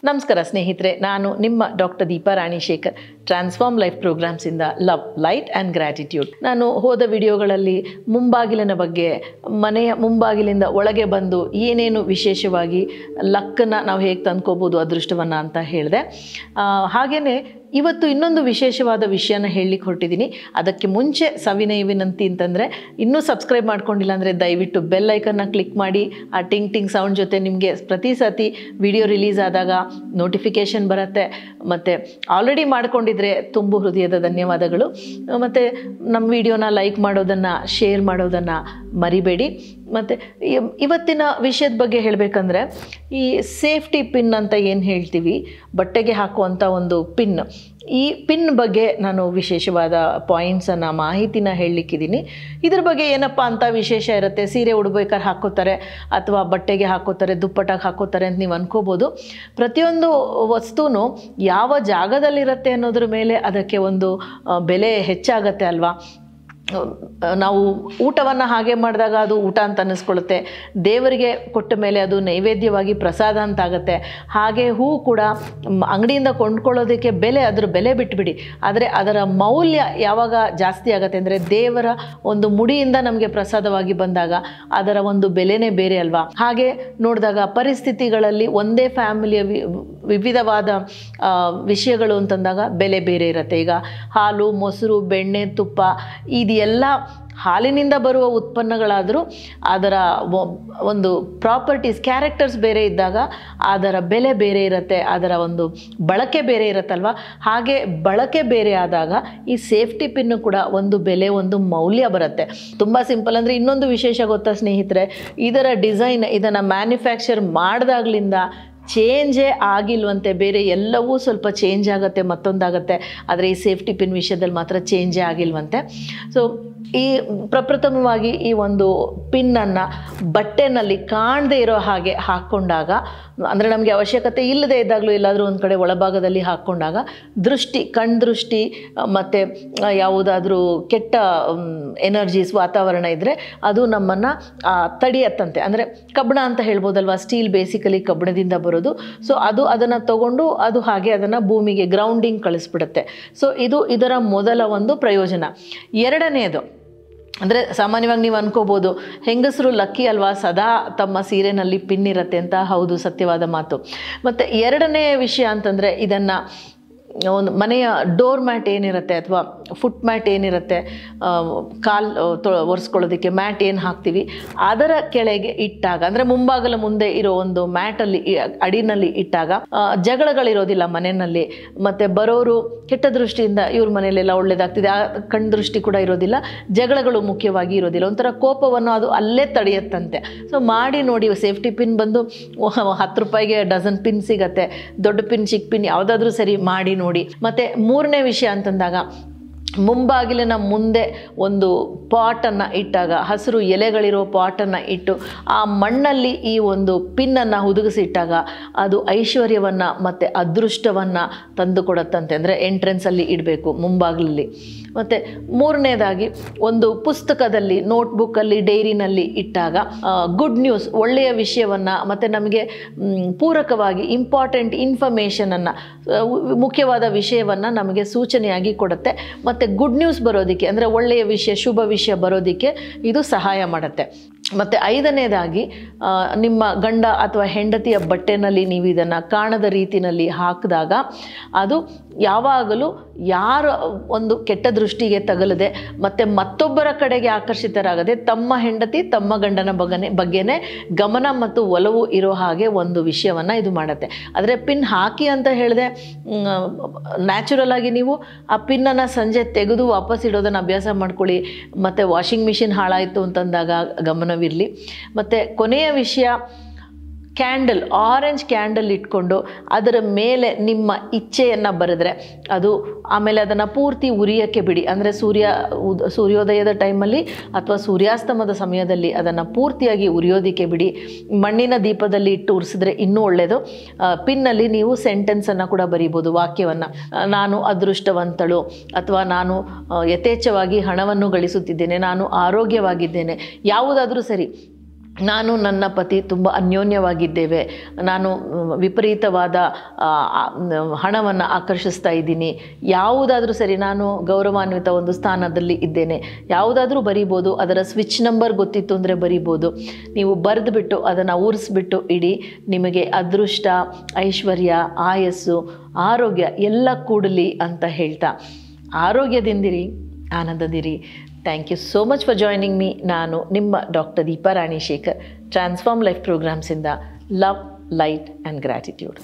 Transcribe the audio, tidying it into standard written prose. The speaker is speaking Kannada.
ನಮಸ್ಕಾರ ಸ್ನೇಹಿತರೆ, ನಾನು ನಿಮ್ಮ doctor Deepa Ranishekar, transform life ಪ್ರೋಗ್ರಾಮ್ಸಿಂದ ಲವ್, ಲೈಟ್ ಆ್ಯಂಡ್ ಗ್ರ್ಯಾಟಿಟ್ಯೂಡ್. ನಾನು ಹೋದ ವಿಡಿಯೋಗಳಲ್ಲಿ ಮುಂಬಾಗಿಲಿನ ಬಗ್ಗೆ, ಮನೆಯ ಮುಂಬಾಗಿಲಿಂದ ಒಳಗೆ ಬಂದು ಏನೇನು ವಿಶೇಷವಾಗಿ ಲಕ್ಕನ್ನು ನಾವು ಹೇಗೆ ತಂದ್ಕೋಬೋದು, ಅದೃಷ್ಟವನ್ನು ಅಂತ ಹೇಳಿದೆ. ಹಾಗೆಯೇ ಇವತ್ತು ಇನ್ನೊಂದು ವಿಶೇಷವಾದ ವಿಷಯನ ಹೇಳಲಿಕ್ಕೆ ಹೊರಟಿದ್ದೀನಿ. ಅದಕ್ಕೆ ಮುಂಚೆ ಸವಿನಯ ವಿನಂತಿ ಅಂತಂದರೆ, ಇನ್ನೂ ಸಬ್ಸ್ಕ್ರೈಬ್ ಮಾಡ್ಕೊಂಡಿಲ್ಲ ಅಂದರೆ ದಯವಿಟ್ಟು ಬೆಲ್ ಐಕನ್ನ ಕ್ಲಿಕ್ ಮಾಡಿ. ಆ ಟಿಂಗ್ ಟಿಂಗ್ ಸೌಂಡ್ ಜೊತೆ ನಿಮಗೆ ಪ್ರತಿ ಸತಿ ವಿಡಿಯೋ ರಿಲೀಸ್ ಆದಾಗ ನೋಟಿಫಿಕೇಷನ್ ಬರುತ್ತೆ. ಮತ್ತು ಆಲ್ರೆಡಿ ಮಾಡ್ಕೊಂಡಿದ್ರೆ ತುಂಬ ಹೃದಯದ ಧನ್ಯವಾದಗಳು. ಮತ್ತು ನಮ್ಮ ವಿಡಿಯೋನ ಲೈಕ್ ಮಾಡೋದನ್ನು, ಶೇರ್ ಮಾಡೋದನ್ನು ಮರಿಬೇಡಿ. ಮತ್ತು ಇವತ್ತಿನ ವಿಷಯದ ಬಗ್ಗೆ ಹೇಳಬೇಕಂದ್ರೆ, ಈ ಸೇಫ್ಟಿ ಪಿನ್ ಅಂತ ಏನು ಹೇಳ್ತೀವಿ, ಬಟ್ಟೆಗೆ ಹಾಕುವಂಥ ಒಂದು ಪಿನ್, ಈ ಪಿನ್ ಬಗ್ಗೆ ನಾನು ವಿಶೇಷವಾದ ಪಾಯಿಂಟ್ಸನ್ನು, ಮಾಹಿತಿನ ಹೇಳಲಿಕ್ಕಿದ್ದೀನಿ. ಇದ್ರ ಬಗ್ಗೆ ಏನಪ್ಪ ಅಂತ ವಿಶೇಷ ಇರುತ್ತೆ, ಸೀರೆ ಉಡ್ಬೇಕಾದ್ರೆ ಹಾಕೋತಾರೆ ಅಥವಾ ಬಟ್ಟೆಗೆ ಹಾಕೋತಾರೆ, ದುಪ್ಪಟ್ಟಾಗಿ ಹಾಕೋತಾರೆ ಅಂತ ನೀವು ಅನ್ಕೋಬೋದು. ಪ್ರತಿಯೊಂದು ವಸ್ತುನೂ ಯಾವ ಜಾಗದಲ್ಲಿರುತ್ತೆ ಅನ್ನೋದ್ರ ಮೇಲೆ ಅದಕ್ಕೆ ಒಂದು ಬೆಲೆ ಹೆಚ್ಚಾಗತ್ತೆ ಅಲ್ವಾ. ನಾವು ಊಟವನ್ನು ಹಾಗೆ ಮಾಡಿದಾಗ ಅದು ಊಟ ಅಂತ ಅನ್ನಿಸ್ಕೊಳ್ಳುತ್ತೆ, ದೇವರಿಗೆ ಕೊಟ್ಟ ಮೇಲೆ ಅದು ನೈವೇದ್ಯವಾಗಿ ಪ್ರಸಾದ ಅಂತ ಆಗುತ್ತೆ. ಹಾಗೆ ಹೂ ಕೂಡ ಅಂಗಡಿಯಿಂದ ಕೊಂಡ್ಕೊಳ್ಳೋದಕ್ಕೆ ಅದರ ಬೆಲೆ ಬಿಟ್ಬಿಡಿ, ಆದರೆ ಅದರ ಮೌಲ್ಯ ಯಾವಾಗ ಜಾಸ್ತಿ ಆಗುತ್ತೆ ಅಂದರೆ, ದೇವರ ಒಂದು ಮುಡಿಯಿಂದ ನಮಗೆ ಪ್ರಸಾದವಾಗಿ ಬಂದಾಗ ಅದರ ಒಂದು ಬೆಲೆನೇ ಬೇರೆ ಅಲ್ವಾ. ಹಾಗೆ ನೋಡಿದಾಗ ಪರಿಸ್ಥಿತಿಗಳಲ್ಲಿ ಒಂದೇ ಫ್ಯಾಮಿಲಿಯ ವಿವಿಧವಾದ ವಿಷಯಗಳು ಅಂತಂದಾಗ ಬೆಲೆ ಬೇರೆ ಇರುತ್ತೆ. ಈಗ ಹಾಲು, ಮೊಸರು, ಬೆಣ್ಣೆ, ತುಪ್ಪ, ಇದೆಲ್ಲ ಹಾಲಿನಿಂದ ಬರುವ ಉತ್ಪನ್ನಗಳಾದರೂ ಅದರ ಒಂದು ಪ್ರಾಪರ್ಟೀಸ್, ಕ್ಯಾರೆಕ್ಟರ್ಸ್ ಬೇರೆ ಇದ್ದಾಗ ಅದರ ಬೆಲೆ ಬೇರೆ ಇರುತ್ತೆ, ಅದರ ಒಂದು ಬಳಕೆ ಬೇರೆ ಇರುತ್ತಲ್ವ. ಹಾಗೆ ಬಳಕೆ ಬೇರೆ ಆದಾಗ ಈ ಸೇಫ್ಟಿ ಪಿನ್ನು ಕೂಡ ಒಂದು ಬೆಲೆ, ಒಂದು ಮೌಲ್ಯ ಬರುತ್ತೆ. ತುಂಬ ಸಿಂಪಲ್. ಅಂದರೆ ಇನ್ನೊಂದು ವಿಶೇಷ ಗೊತ್ತಾ ಸ್ನೇಹಿತರೆ, ಇದರ ಡಿಸೈನ್, ಇದನ್ನು ಮ್ಯಾನುಫ್ಯಾಕ್ಚರ್ ಮಾಡಿದಾಗಲಿಂದ ಚೇಂಜೇ ಆಗಿಲ್ವಂತೆ. ಬೇರೆ ಎಲ್ಲವೂ ಸ್ವಲ್ಪ ಚೇಂಜ್ ಆಗುತ್ತೆ, ಮತ್ತೊಂದಾಗುತ್ತೆ, ಆದರೆ ಈ ಸೇಫ್ಟಿ ಪಿನ್ ವಿಷಯದಲ್ಲಿ ಮಾತ್ರ ಚೇಂಜೇ ಆಗಿಲ್ವಂತೆ. ಸೊ ಈ ಪ್ರಪ್ರಥಮವಾಗಿ ಈ ಒಂದು ಪಿನ್ನನ್ನು ಬಟ್ಟೆನಲ್ಲಿ ಕಾಣದೇ ಇರೋ ಹಾಗೆ ಹಾಕ್ಕೊಂಡಾಗ, ಅಂದರೆ ನಮಗೆ ಅವಶ್ಯಕತೆ ಇಲ್ಲದೆ ಇದ್ದಾಗಲೂ ಎಲ್ಲಾದರೂ ಒಂದು ಕಡೆ ಒಳಭಾಗದಲ್ಲಿ ಹಾಕ್ಕೊಂಡಾಗ ದೃಷ್ಟಿ, ಕಣ್ದೃಷ್ಟಿ ಮತ್ತು ಯಾವುದಾದ್ರೂ ಕೆಟ್ಟ ಎನರ್ಜೀಸ್, ವಾತಾವರಣ ಇದ್ದರೆ ಅದು ನಮ್ಮನ್ನು ತಡೆಯತ್ತಂತೆ. ಅಂದರೆ ಕಬ್ಬಣ ಅಂತ ಹೇಳ್ಬೋದಲ್ವ, ಸ್ಟೀಲ್ ಬೇಸಿಕಲಿ ಕಬ್ಬಣದಿಂದ ಬರೋದು. ಸೊ ಅದನ್ನು ತಗೊಂಡು ಅದು ಹಾಗೆ ಅದನ್ನು ಭೂಮಿಗೆ ಗ್ರೌಂಡಿಂಗ್ ಕಳಿಸ್ಬಿಡುತ್ತೆ. ಸೊ ಇದರ ಮೊದಲ ಒಂದು ಪ್ರಯೋಜನ. ಎರಡನೆಯದು ಅಂದರೆ, ಸಾಮಾನ್ಯವಾಗಿ ನೀವು ಅನ್ಕೋಬೋದು ಹೆಂಗಸರು ಲಕ್ಕಿ ಅಲ್ವಾ, ಸದಾ ತಮ್ಮ ಸೀರೆನಲ್ಲಿ ಪಿನ್ ಇರುತ್ತೆ ಅಂತ. ಹೌದು, ಸತ್ಯವಾದ ಮಾತು. ಮತ್ತು ಎರಡನೇ ವಿಷಯ ಅಂತಂದರೆ, ಇದನ್ನು ಒಂದು ಮನೆಯ ಡೋರ್ ಮ್ಯಾಟ್ ಏನಿರುತ್ತೆ ಅಥವಾ ಫುಟ್ ಮ್ಯಾಟ್ ಏನಿರುತ್ತೆ, ಒರೆಸ್ಕೊಳ್ಳೋದಕ್ಕೆ ಮ್ಯಾಟ್ ಏನು ಹಾಕ್ತೀವಿ, ಅದರ ಕೆಳಗೆ ಇಟ್ಟಾಗ, ಅಂದರೆ ಮುಂಭಾಗಲ ಮುಂದೆ ಇರೋ ಒಂದು ಮ್ಯಾಟಲ್ಲಿ, ಅಡಿನಲ್ಲಿ ಇಟ್ಟಾಗ ಜಗಳಗಳಿರೋದಿಲ್ಲ ಮನೆಯಲ್ಲಿ. ಮತ್ತು ಬರೋರು ಕೆಟ್ಟ ದೃಷ್ಟಿಯಿಂದ ಇವ್ರ ಮನೆಯಲ್ಲೆಲ್ಲ ಒಳ್ಳೇದಾಗ್ತಿದೆ, ಆ ಕಣ್ಣು ದೃಷ್ಟಿ ಕೂಡ ಇರೋದಿಲ್ಲ, ಜಗಳಗಳು ಮುಖ್ಯವಾಗಿ ಇರೋದಿಲ್ಲ. ಒಂಥರ ಕೋಪವನ್ನು ಅದು ಅಲ್ಲೇ ತಡೆಯುತ್ತಂತೆ. ಸೊ ಮಾಡಿ ನೋಡಿ. ಸೇಫ್ಟಿ ಪಿನ್ ಬಂದು 10 ರೂಪಾಯಿಗೆ ಡಜನ್ ಪಿನ್ ಸಿಗತ್ತೆ, ದೊಡ್ಡ ಪಿನ್, ಚಿಕ್ಕ ಪಿನ್, ಯಾವುದಾದ್ರೂ ಸರಿ, ಮಾಡಿ ನೋಡಿ. ಮತ್ತು ಮೂರನೇ ವಿಷಯ ಅಂತಂದಾಗ, ಮುಂಬಾಗಿಲಿನ ಮುಂದೆ ಒಂದು ಪಾಟನ್ನು ಇಟ್ಟಾಗ, ಹಸಿರು ಎಲೆಗಳಿರೋ ಪಾಟನ್ನು ಇಟ್ಟು ಆ ಮಣ್ಣಲ್ಲಿ ಈ ಒಂದು ಪಿನ್ನನ್ನು ಹುದುಗಿಸಿಟ್ಟಾಗ ಅದು ಐಶ್ವರ್ಯವನ್ನು ಮತ್ತು ಅದೃಷ್ಟವನ್ನು ತಂದು ಕೊಡುತ್ತಂತೆ. ಅಂದರೆ ಎಂಟ್ರೆನ್ಸಲ್ಲಿ ಇಡಬೇಕು, ಮುಂಬಾಗಿಲಲ್ಲಿ. ಮತ್ತು ಮೂರನೇದಾಗಿ ಒಂದು ಪುಸ್ತಕದಲ್ಲಿ, ನೋಟ್ಬುಕ್ಕಲ್ಲಿ, ಡೈರಿನಲ್ಲಿ ಇಟ್ಟಾಗ ಗುಡ್ ನ್ಯೂಸ್, ಒಳ್ಳೆಯ ವಿಷಯವನ್ನು ಮತ್ತು ನಮಗೆ ಪೂರಕವಾಗಿ ಇಂಪಾರ್ಟೆಂಟ್ ಇನ್ಫಾರ್ಮೇಷನನ್ನು, ಮುಖ್ಯವಾದ ವಿಷಯವನ್ನು ನಮಗೆ ಸೂಚನೆಯಾಗಿ ಕೊಡುತ್ತೆ. ಮತ್ತು ಗುಡ್ ನ್ಯೂಸ್ ಬರೋದಕ್ಕೆ, ಅಂದರೆ ಒಳ್ಳೆಯ ವಿಷಯ, ಶುಭ ವಿಷಯ ಬರೋದಕ್ಕೆ ಇದು ಸಹಾಯ ಮಾಡುತ್ತೆ. ಮತ್ತು ಐದನೇದಾಗಿ, ನಿಮ್ಮ ಗಂಡ ಅಥವಾ ಹೆಂಡತಿಯ ಬಟ್ಟೆನಲ್ಲಿ ನೀವು ಇದನ್ನು ಕಾಣದ ರೀತಿಯಲ್ಲಿ ಹಾಕಿದಾಗ ಅದು ಯಾವಾಗಲೂ ಯಾರ ಒಂದು ಕೆಟ್ಟ ದೃಷ್ಟಿಗೆ ತಗಲದೆ ಮತ್ತು ಮತ್ತೊಬ್ಬರ ಕಡೆಗೆ ಆಕರ್ಷಿತರಾಗದೆ, ತಮ್ಮ ಹೆಂಡತಿ, ತಮ್ಮ ಗಂಡನ ಬಗ್ಗೆನೇ ಗಮನ ಮತ್ತು ಒಲವು ಇರೋ ಹಾಗೆ ಒಂದು ವಿಷಯವನ್ನು ಇದು ಮಾಡುತ್ತೆ. ಆದರೆ ಪಿನ್ ಹಾಕಿ ಅಂತ ಹೇಳಿದೆ, ನ್ಯಾಚುರಲ್ ಆಗಿ ನೀವು ಆ ಪಿನ್ನನ್ನು ಸಂಜೆ ತೆಗೆದು ವಾಪಸ್ ಇಡೋದನ್ನು ಅಭ್ಯಾಸ ಮಾಡ್ಕೊಳ್ಳಿ. ಮತ್ತು ವಾಷಿಂಗ್ ಮಿಷಿನ್ ಹಾಳಾಯಿತು ಅಂತಂದಾಗ ಗಮನವಿರಲಿ. ಮತ್ತು ಕೊನೆಯ ವಿಷಯ, ಕ್ಯಾಂಡಲ್, ಆರೆಂಜ್ ಕ್ಯಾಂಡಲ್ ಇಟ್ಕೊಂಡು ಅದರ ಮೇಲೆ ನಿಮ್ಮ ಇಚ್ಛೆಯನ್ನು ಬರೆದ್ರೆ ಅದು, ಆಮೇಲೆ ಅದನ್ನು ಪೂರ್ತಿ ಉರಿಯೋಕ್ಕೆ ಬಿಡಿ. ಅಂದರೆ ಸೂರ್ಯೋದಯದ ಟೈಮಲ್ಲಿ ಅಥವಾ ಸೂರ್ಯಾಸ್ತಮದ ಸಮಯದಲ್ಲಿ ಅದನ್ನು ಪೂರ್ತಿಯಾಗಿ ಉರಿಯೋದಕ್ಕೆ ಬಿಡಿ. ಮಣ್ಣಿನ ದೀಪದಲ್ಲಿ ಇಟ್ಟು ಉರಿಸಿದ್ರೆ ಇನ್ನೂ ಒಳ್ಳೆಯದು. ಪಿನ್ನಲ್ಲಿ ನೀವು ಸೆಂಟೆನ್ಸನ್ನು ಕೂಡ ಬರೀಬೋದು, ವಾಕ್ಯವನ್ನು. ನಾನು ಅದೃಷ್ಟವಂತಳು, ಅಥವಾ ನಾನು ಯಥೇಚ್ಛವಾಗಿ ಹಣವನ್ನು ಗಳಿಸುತ್ತಿದ್ದೇನೆ, ನಾನು ಆರೋಗ್ಯವಾಗಿದ್ದೇನೆ, ಯಾವುದಾದ್ರೂ ಸರಿ. ನಾನು ನನ್ನ ಪತಿ ತುಂಬ ಅನ್ಯೋನ್ಯವಾಗಿದ್ದೇವೆ, ನಾನು ವಿಪರೀತವಾದ ಹಣವನ್ನು ಆಕರ್ಷಿಸ್ತಾ ಇದ್ದೀನಿ, ಯಾವುದಾದ್ರೂ ಸರಿ ನಾನು ಗೌರವಾನ್ವಿತ ಒಂದು ಸ್ಥಾನದಲ್ಲಿ ಇದ್ದೇನೆ, ಯಾವುದಾದ್ರೂ ಬರಿಬೋದು. ಅದರ ಸ್ವಿಚ್ ನಂಬರ್ ಗೊತ್ತಿತ್ತು ಅಂದರೆ ಬರಿಬೋದು. ನೀವು ಬರೆದುಬಿಟ್ಟು ಅದನ್ನು ಊರಿಸ್ಬಿಟ್ಟು ಇಡಿ. ನಿಮಗೆ ಅದೃಷ್ಟ, ಐಶ್ವರ್ಯ, ಆಯಸ್ಸು, ಆರೋಗ್ಯ ಎಲ್ಲ ಕೂಡಲಿ ಅಂತ ಹೇಳ್ತಾ ಆರೋಗ್ಯದಿಂದಿರಿ, ಆನಂದದಿರಿ. Thank you so much for joining me. ನಾನು ನಿಮ್ಮ doctor Deepa Rani Shekar, transform life ಪ್ರೋಗ್ರಾಮ್ಸಿಂದ ಲವ್, ಲೈಟ್ ಆ್ಯಂಡ್ ಗ್ರ್ಯಾಟಿಟ್ಯೂಡ್.